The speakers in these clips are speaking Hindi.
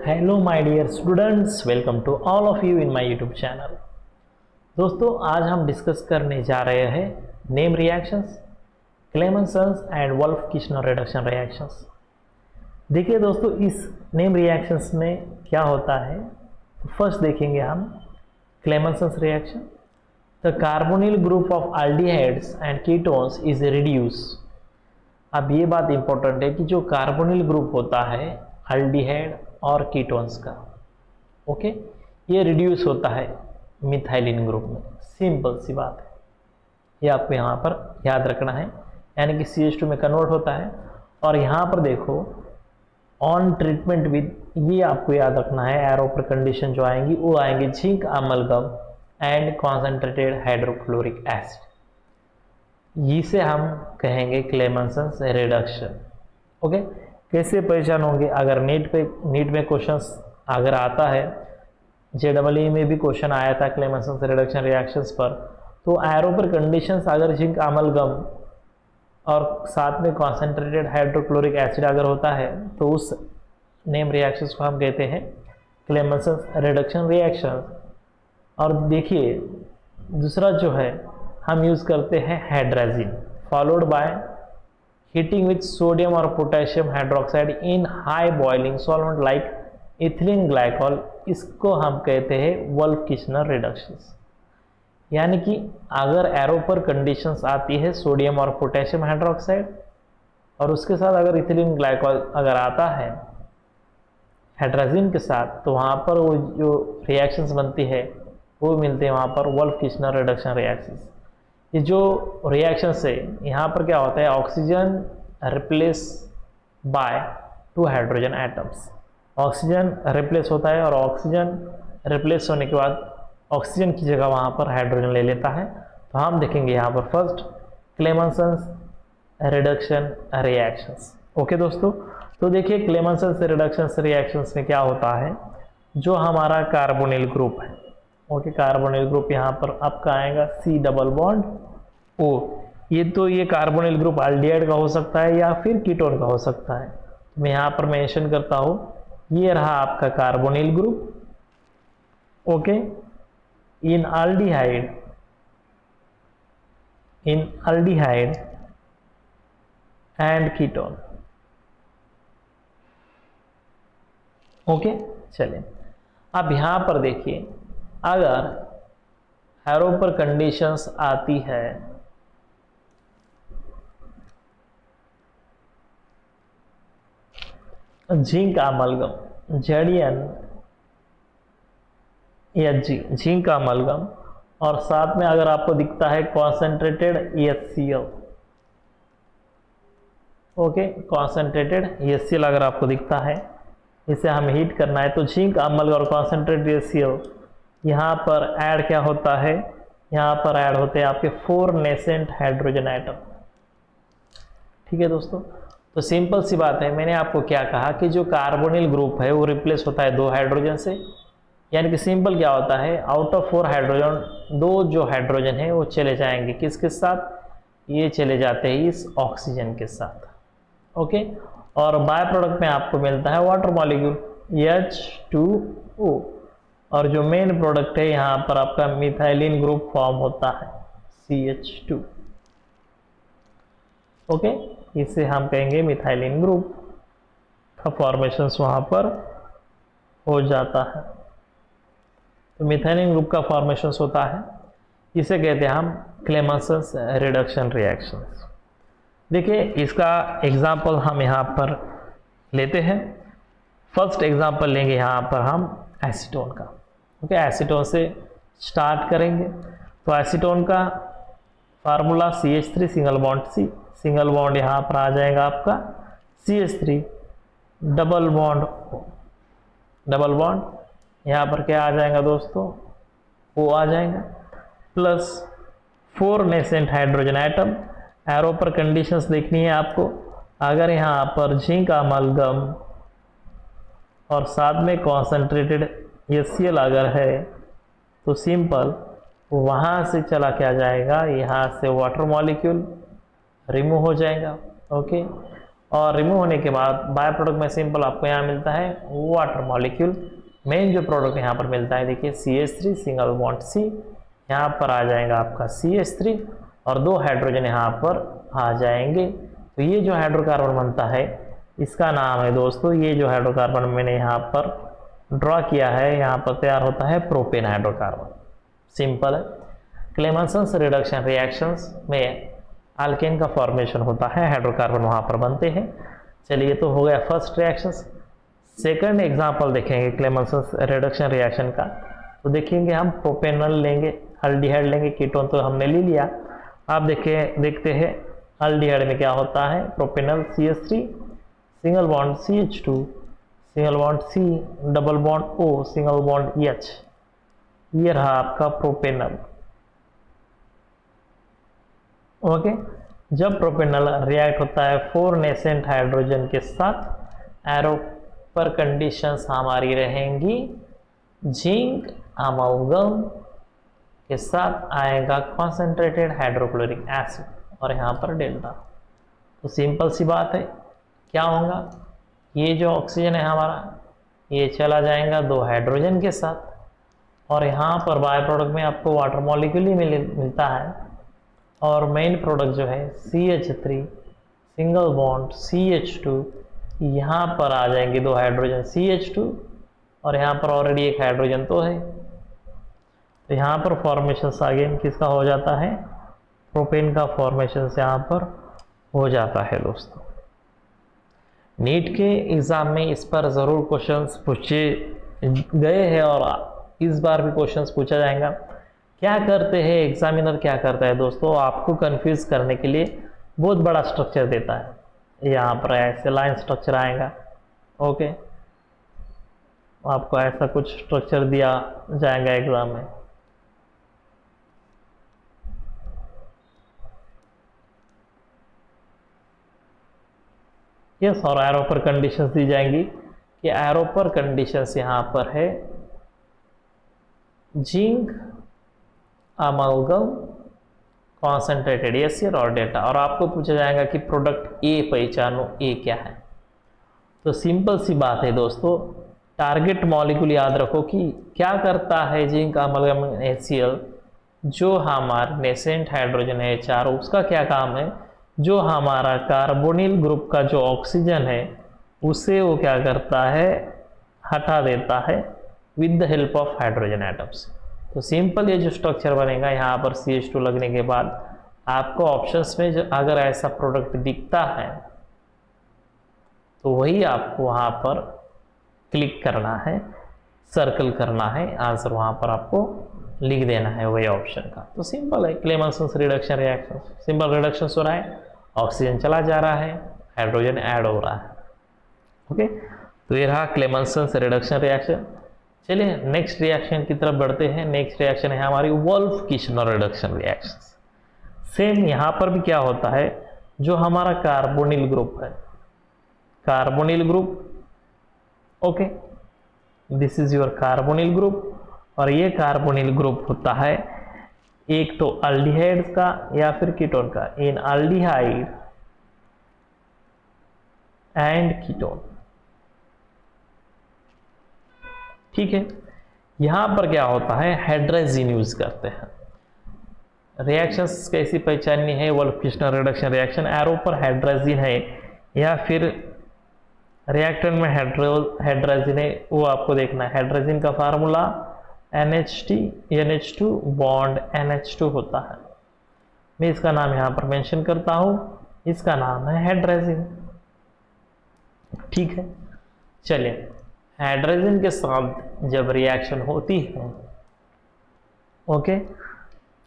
Hello my dear students, welcome to all of you in my YouTube channel. दोस्तों, आज हम डिस्कस करने जा रहे हैं name reactions, Clemmensen's and Wolff Kishner reduction reactions. देखिए दोस्तों, इस नेम रिएक्शंस में क्या होता है। फर्स्ट देखेंगे हम Clemmensen's reaction. The carbonyl group of aldehydes and ketones is reduce. अब ये बात इंपॉर्टेंट है कि जो कार्बोनिल ग्रुप होता है एल्डिहाइड और कीटोन्स का, ओके, ये रिड्यूस होता है मिथाइलिन ग्रुप में। सिंपल सी बात है, ये आपको यहाँ पर याद रखना है, यानी कि CH2 में कन्वर्ट होता है। और यहाँ पर देखो ऑन ट्रीटमेंट विद, ये आपको याद रखना है, एरो पर कंडीशन जो आएंगी वो आएंगी zinc amalgam and concentrated hydrochloric acid. इसे हम कहेंगे क्लेमेंसन्स रिडक्शन। ओके, कैसे पहचान होंगे? अगर नीट में क्वेश्चंस अगर आता है, JEE में भी क्वेश्चन आया था क्लेमेंसन्स रिडक्शन रिएक्शंस पर, तो एरो पर कंडीशंस अगर जिंक अमलगम और साथ में कॉन्सेंट्रेटेड हाइड्रोक्लोरिक एसिड अगर होता है तो उस नेम रिएक्शंस को हम कहते हैं क्लेमेंसन्स रिडक्शन रिएक्शन। और देखिए दूसरा जो है हम यूज़ करते हैं hydrazine followed by heating with sodium और potassium hydroxide in high boiling solvent like ethylene glycol. इसको हम कहते हैं वुल्फ किश्नर रिडक्शंस। यानी कि अगर एरो पर कंडीशंस आती है सोडियम और पोटेशियम हाइड्रोक्साइड और उसके साथ अगर इथिलीन ग्लाइकॉल अगर आता है हाइड्राजिन के साथ, तो वहाँ पर वो जो रिएक्शंस बनती है वो मिलते हैं वहाँ पर वुल्फ किश्नर रिडक्शन रिएक्शंस। ये जो रिएक्शंस है यहाँ पर क्या होता है, oxygen replace by 2 hydrogen atoms. Oxygen replace होता है और ऑक्सीजन रिप्लेस होने के बाद ऑक्सीजन की जगह वहाँ पर हाइड्रोजन ले लेता है। तो हम देखेंगे यहाँ पर फर्स्ट क्लेमेंसन्स रिडक्शन रिएक्शंस। ओके दोस्तों, तो देखिए क्लेमेंसन्स रिडक्शन रिएक्शंस में क्या होता है, जो हमारा कार्बोनिल ग्रुप है, ओके, कार्बोनिल ग्रुप यहाँ पर आपका आएगा C डबल बॉन्ड O। ये कार्बोनिल ग्रुप एल्डिहाइड का हो सकता है या फिर कीटोन का हो सकता है। तो मैं यहाँ पर मेंशन करता हूँ, ये रहा आपका carbonyl group, okay, in aldehyde and ketone. Okay, चलिए अब यहाँ पर देखिए, अगर एरो पर कंडीशंस आती है zinc amalgam ZnHg, zinc amalgam, और साथ में अगर आपको दिखता है concentrated HCl, okay, concentrated HCl अगर आपको दिखता है, इसे हम हीट करना है, तो जिंक अमलगम और कॉन्सेंट्रेटेड HCl यहाँ पर ऐड क्या होता है, यहाँ पर ऐड होते हैं आपके 4 नेसेंट हाइड्रोजन एटम। ठीक है दोस्तों, तो सिंपल सी बात है, मैंने आपको क्या कहा कि जो कार्बोनिल ग्रुप है वो रिप्लेस होता है 2 हाइड्रोजन से। यानी कि सिंपल क्या होता है, आउट ऑफ 4 हाइड्रोजन 2 जो हाइड्रोजन है वो चले जाएंगे किसके साथ, ये चले जाते हैं इस ऑक्सीजन के साथ, ओके। और बाय प्रोडक्ट में आपको मिलता है वाटर मॉलिक्यूल H2O, और जो मेन प्रोडक्ट है यहाँ पर आपका मिथाइलिन ग्रुप फॉर्म होता है CH2, ओके। इसे हम कहेंगे मिथाइलिन ग्रुप का फॉर्मेशन वहाँ पर हो जाता है। तो मिथाइलिन ग्रुप का फॉर्मेशन होता है, इसे कहते हैं हम क्लेमेंसन्स रिडक्शन रिएक्शंस। देखिए इसका एग्जाम्पल हम यहाँ पर लेते हैं। फर्स्ट एग्जाम्पल लेंगे यहाँ पर हम एसीटोन का, ओके, एसीटोन से स्टार्ट करेंगे। तो एसीटोन का formula CH3 single bond C, single bond यहाँ पर आ जाएगा आपका CH3 double bond O, double bond यहाँ पर क्या आ जाएगा दोस्तों, O आ जाएगा, plus 4 nascent hydrogen atom. Arrow पर कंडीशंस देखनी है आपको, अगर यहाँ पर जिंक अमलगम और साथ में कॉन्सेंट्रेटेड HCl अगर है तो सिंपल वहाँ से चला क्या जाएगा, यहाँ से वाटर मॉलिक्यूल रिमूव हो जाएगा, ओके। और रिमूव होने के बाद बाय प्रोडक्ट में सिंपल आपको यहाँ मिलता है वाटर मॉलिक्यूल। मेन जो प्रोडक्ट यहाँ पर मिलता है देखिए CH3 सिंगल बॉन्ड C, यहाँ पर आ जाएगा आपका CH3 और 2 हाइड्रोजन यहाँ पर आ जाएंगे। तो ये जो हाइड्रोकार्बन बनता है इसका नाम है दोस्तों, ये जो हाइड्रोकार्बन मैंने यहाँ पर ड्रॉ किया है यहाँ पर तैयार होता है प्रोपेन हाइड्रोकार्बन। सिंपल है। क्लेमेंसन्स रिडक्शन रिएक्शंस में अल्केन का फॉर्मेशन होता है, हाइड्रोकार्बन वहाँ पर बनते हैं। चलिए तो हो गया फर्स्ट रिएक्शंस। सेकंड एग्जांपल देखेंगे क्लेमेंसन्स रिडक्शन रिएक्शन का। तो देखेंगे हम प्रोपेनॉल लेंगे, अल्डिहाइड लेंगे, कीटोन तो हमने ले लिया। आप देखते हैं अल्डिहाइड में क्या होता है, propanol CH3 single bond CH2 single bond C double bond O single bond H, ये रहा आपका प्रोपेनॉल। ओके, जब प्रोपेनॉल रिएक्ट होता है 4 नेसेंट हाइड्रोजन के साथ, एरो पर कंडीशंस हमारी रहेंगी जिंक अमालगम के साथ आएगा कॉन्सेंट्रेटेड हाइड्रोक्लोरिक एसिड और यहाँ पर डेल्टा। तो सिंपल सी बात है, क्या होगा, ये जो ऑक्सीजन है हमारा ये चला जाएगा 2 हाइड्रोजन के साथ और यहाँ पर बाय प्रोडक्ट में आपको वाटर मॉलिक्यूल ही मिलता है और मेन प्रोडक्ट जो है CH3 सिंगल बॉन्ड CH2, यहाँ पर आ जाएंगे 2 हाइड्रोजन CH2 और यहाँ पर ऑलरेडी एक हाइड्रोजन तो है। तो यहाँ पर फॉर्मेशन अगेन किसका हो जाता है, प्रोपेन का फॉर्मेशन यहाँ पर हो जाता है दोस्तों। नीट के एग्ज़ाम में इस पर ज़रूर क्वेश्चंस पूछे गए हैं और इस बार भी क्वेश्चंस पूछा जाएगा। क्या करते हैं एग्जामिनर, क्या करता है दोस्तों, आपको कंफ्यूज करने के लिए बहुत बड़ा स्ट्रक्चर देता है। यहाँ पर ऐसे लाइन स्ट्रक्चर आएगा, ओके, आपको ऐसा कुछ स्ट्रक्चर दिया जाएगा एग्जाम में। यस, और एरो पर कंडीशंस दी जाएंगी कि एरो पर कंडीशंस यहाँ पर है जिंक अमालगम कॉन्सेंट्रेटेड एसिड और डेटा, और आपको पूछा जाएगा कि प्रोडक्ट ए पहचानो, ए क्या है। तो सिंपल सी बात है दोस्तों, टारगेट मॉलिक्यूल याद रखो कि क्या करता है जिंक अमालगम HCl, जो हमारा नेसेंट हाइड्रोजन है HR, उसका क्या काम है, जो हमारा कार्बोनिल ग्रुप का जो ऑक्सीजन है उसे वो क्या करता है, हटा देता है with the help of hydrogen atoms. तो सिंपल ये जो स्ट्रक्चर बनेगा यहाँ पर CH2 लगने के बाद आपको ऑप्शंस में अगर ऐसा प्रोडक्ट दिखता है तो वही आपको वहाँ पर क्लिक करना है, सर्कल करना है, आंसर वहाँ पर आपको लिख देना है वही ऑप्शन का। तो सिंपल है, क्लेमेंसन्स रिडक्शन रिएक्शन, सिंपल रिडक्शन हो रहा है, ऑक्सीजन चला जा रहा है, हाइड्रोजन ऐड हो रहा है। ओके, तो ये रहा क्लेमेंसन्स रिडक्शन रिएक्शन। चलिए नेक्स्ट रिएक्शन की तरफ बढ़ते हैं। नेक्स्ट रिएक्शन है हमारी Wolff Kishner reduction reaction. Same यहाँ पर भी क्या होता है, जो हमारा कार्बोनिल ग्रुप है, carbonyl group, okay, this is your carbonyl group, और ये कार्बोनिल ग्रुप होता है एक तो अल्डिहाइड का या फिर कीटोन का, इन अल्डिहाइड एंड कीटोन। ठीक है, यहां पर क्या होता है, हाइड्राजीन यूज करते हैं। रिएक्शंस कैसी पहचाननी है, Wolff Kishner reduction reaction, arrow पर हाइड्राजीन है या फिर रिएक्टेंट में हाइड्राजीन है, वो आपको देखना है। हाइड्राजीन का फार्मूला NH2 बॉन्ड NH2 होता है। मैं इसका नाम यहाँ पर मेंशन करता हूँ, इसका नाम है हाइड्राजीन। ठीक है, चलिए हाइड्रोजन के साथ जब रिएक्शन होती है, ओके,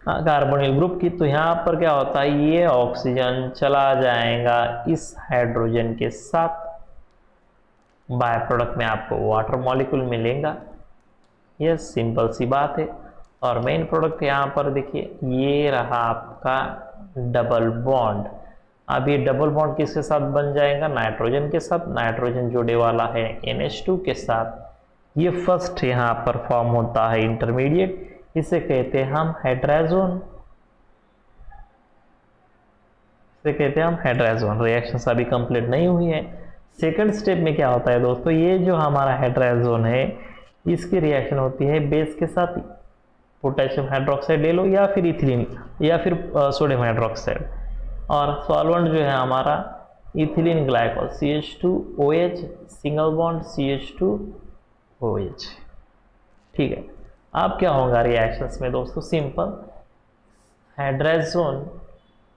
कार्बोनिल ग्रुप की, तो यहाँ पर क्या होता है, ये ऑक्सीजन चला जाएगा इस हाइड्रोजन के साथ, बाय प्रोडक्ट में आपको वाटर मॉलिक्यूल मिलेगा। ये सिंपल सी बात है। और मेन प्रोडक्ट यहाँ पर देखिए, ये रहा आपका डबल बॉन्ड। अब ये डबल बॉन्ड किसके साथ बन जाएगा, नाइट्रोजन के साथ। नाइट्रोजन जुड़े वाला है NH2 के साथ। ये फर्स्ट यहाँ पर फॉर्म होता है इंटरमीडिएट, इसे कहते हैं हम हाइड्राजोन। इसे कहते हैं हम हेड्राजोन। रिएक्शन अभी कंप्लीट नहीं हुई है। सेकंड स्टेप में क्या होता है दोस्तों, ये जो हमारा हेड्राजोन है इसकी रिएक्शन होती है बेस के साथ, पोटेशियम हाइड्रोक्साइड ले लो या फिर इथिलीन या फिर सोडियम हाइड्रोक्साइड, और सॉल्वेंट जो है हमारा ethylene glycol CH2OH single bond CH2OH। ठीक है, अब क्या होगा रिएक्शंस में दोस्तों, सिंपल, हाइड्राजोन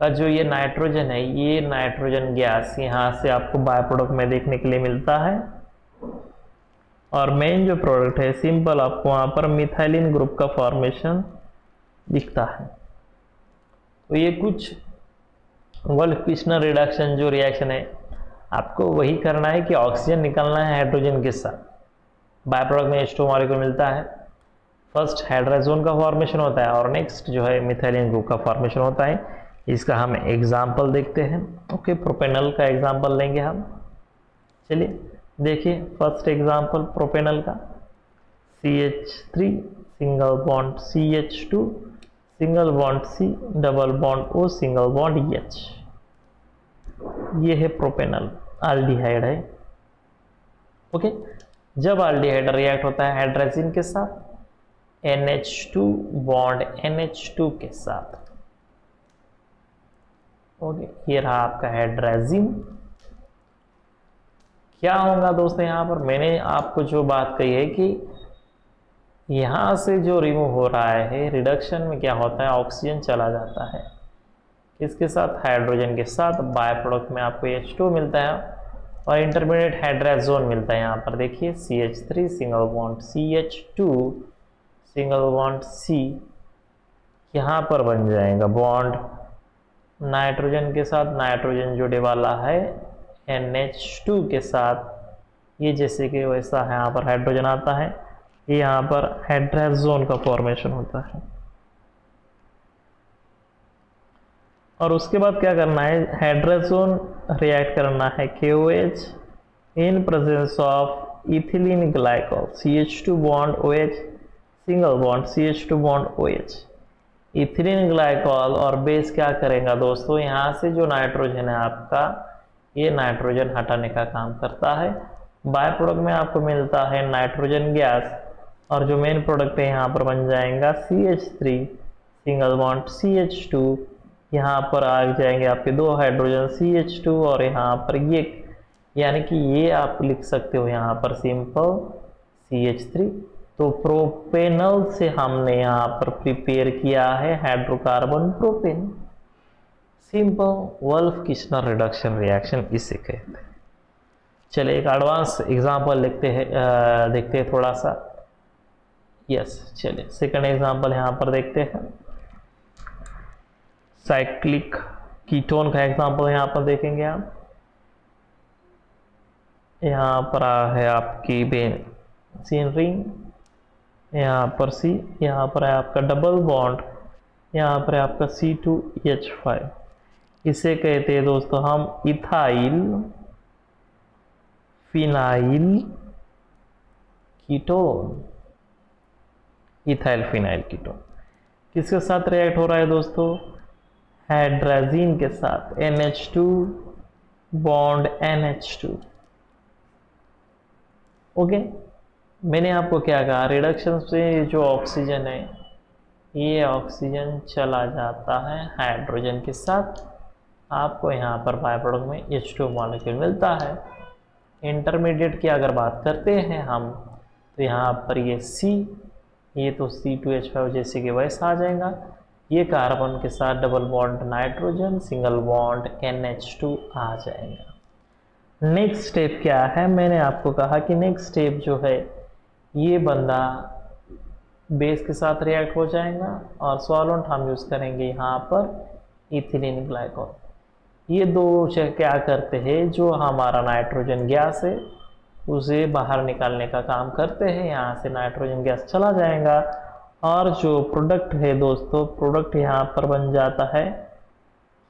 का जो ये नाइट्रोजन है, ये नाइट्रोजन गैस यहाँ से आपको बाय प्रोडक्ट में देखने के लिए मिलता है, और मेन जो प्रोडक्ट है सिंपल आपको वहाँ पर मिथाइलिन ग्रुप का फॉर्मेशन दिखता है। तो ये कुछ वोल्फ-किश्नर रिडक्शन जो रिएक्शन है आपको वही करना है कि ऑक्सीजन निकलना है हाइड्रोजन के साथ, बाय प्रोडक्ट में H2 मॉलिक्यूल मिलता है, फर्स्ट हाइड्राजोन का फॉर्मेशन होता है और नेक्स्ट जो है मिथाइलिन ग्रुप का फॉर्मेशन होता है। इसका हम एग्जाम्पल देखते हैं। ओके, प्रोपेनल का एग्जाम्पल लेंगे हम। चलिए देखिए, फर्स्ट एग्जाम्पल प्रोपेनल का, CH3 single bond CH2 single bond C double bond O single bond H। ये है प्रोपेनल, एल्डिहाइड है। ओके, जब एल्डिहाइड रिएक्ट होता है हाइड्रोजन के साथ NH2 बॉन्ड NH2 के साथ, ओके, ये रहा आपका हाइड्रोजन। क्या होगा दोस्तों, यहाँ पर मैंने आपको जो बात कही है कि यहाँ से जो रिमूव हो रहा है रिडक्शन में क्या होता है, ऑक्सीजन चला जाता है किसके साथ, हाइड्रोजन के साथ, बाय प्रोडक्ट में आपको H2 मिलता है और इंटरमीडिएट हाइड्राजोन मिलता है। यहाँ पर देखिए CH3 single bond CH2 single bond C, यहाँ पर बन जाएगा बॉन्ड नाइट्रोजन के साथ, नाइट्रोजन जुड़े वाला है NH2 के साथ, ये जैसे कि वैसा है, यहाँ पर हाइड्रोजन आता है, ये यहाँ पर हाइड्राजोन का फॉर्मेशन होता है। और उसके बाद क्या करना है, हाइड्राजोन रिएक्ट करना है KOH in presence of ethylene glycol CH2 bond OH single bond CH2 bond OH। Ethylene glycol और बेस क्या करेगा दोस्तों, यहाँ से जो नाइट्रोजन है आपका, ये नाइट्रोजन हटाने का काम करता है। बाय प्रोडक्ट में आपको मिलता है नाइट्रोजन गैस, और जो मेन प्रोडक्ट है यहाँ पर बन जाएगा CH3 सिंगल बॉन्ड CH2, यहाँ पर आ जाएंगे आपके दो हाइड्रोजन CH2 और यहाँ पर ये, यानी कि ये आप लिख सकते हो यहाँ पर सिंपल CH3। तो प्रोपेनल से हमने यहाँ पर प्रिपेयर किया है hydrocarbon propane. Simple Wolff-Kishner reduction reaction इसे कहते हैं। चलिए एक एडवांस एग्जांपल देखते हैं थोड़ा सा। यस, चलिए सेकंड एग्जांपल यहाँ पर देखते हैं। साइक्लिक कीटोन का एग्जांपल यहाँ पर देखेंगे आप। यहाँ पर है आपकी बेंजीन रिंग, यहाँ पर C, यहाँ पर है आपका डबल बॉन्ड, यहाँ पर है आपका C2H5। इसे कहते हैं दोस्तों हम ethyl phenyl ketone. Ethyl phenyl ketone किसके साथ रिएक्ट हो रहा है दोस्तों, हाइड्रोजन के साथ NH2 बॉन्ड NH2। ओके, मैंने आपको क्या कहा, रिडक्शन से जो ऑक्सीजन है ये ऑक्सीजन चला जाता है हाइड्रोजन के साथ, आपको यहाँ पर बाय प्रोडक्ट में H2 मॉलिक्यूल मिलता है। इंटरमीडिएट की अगर बात करते हैं हम, तो यहाँ पर ये C, ये तो C2H5 जैसे कि वैसा आ जाएगा, ये कार्बन के साथ double bond nitrogen single bond NH2 आ जाएगा। नेक्स्ट स्टेप क्या है, मैंने आपको कहा कि नेक्स्ट स्टेप जो है ये बंदा बेस के साथ रिएक्ट हो जाएगा और सॉल्वेंट हम यूज़ करेंगे यहाँ पर इथिलीन ग्लाइकॉल। ये दो क्या करते हैं, जो हमारा नाइट्रोजन गैस है उसे बाहर निकालने का काम करते हैं, यहाँ से नाइट्रोजन गैस चला जाएगा और जो प्रोडक्ट है दोस्तों, प्रोडक्ट यहाँ पर बन जाता है,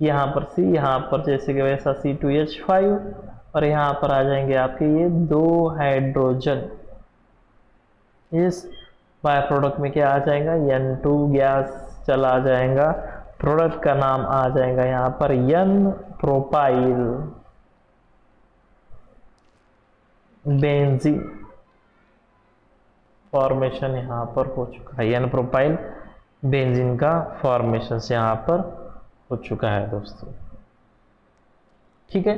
यहाँ पर C, यहाँ पर जैसे कि वैसा C2H5 और यहाँ पर आ जाएंगे आपके ये दो हाइड्रोजन। इस बाय प्रोडक्ट में क्या आ जाएगा, N2 गैस चला जाएगा, प्रोडक्ट का नाम आ जाएगा यहाँ पर एन प्रोपाइल बेंजीन फॉर्मेशन यहाँ पर हो चुका है। एन प्रोपाइल बेंजीन का फॉर्मेशन यहाँ पर हो चुका है दोस्तों। ठीक है,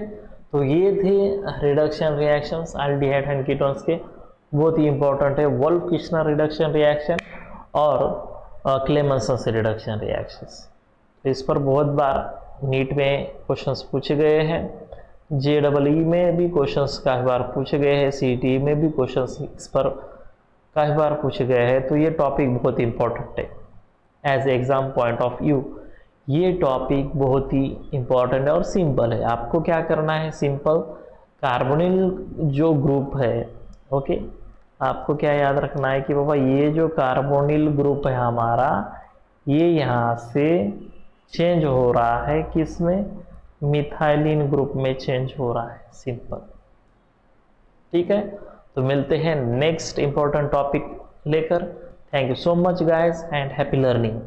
तो ये थे reduction reactions aldehyde and ketones के, बहुत ही इंपॉर्टेंट है। वोल्फ किश्नर रिडक्शन रिएक्शन और क्लेमेंसन रिडक्शन रिएक्शंस। तो इस पर बहुत बार नीट में क्वेश्चंस पूछे गए हैं, JEE में भी क्वेश्चंस काफ़ी बार पूछे गए हैं, CET में भी क्वेश्चंस इस पर काफ़ी बार पूछे गए हैं। तो ये टॉपिक बहुत इंपॉर्टेंट है as exam point of view. ये टॉपिक बहुत ही इंपॉर्टेंट है और सिंपल है। आपको क्या करना है, सिंपल कार्बोनिल जो ग्रुप है, ओके, आपको क्या याद रखना है कि बाबा ये जो कार्बोनिल ग्रुप है हमारा, ये यहाँ से चेंज हो रहा है किसमें, मिथाइलिन ग्रुप में चेंज हो रहा है, सिंपल। ठीक है, तो मिलते हैं नेक्स्ट इंपॉर्टेंट टॉपिक लेकर। Thank you so much guys and happy learning.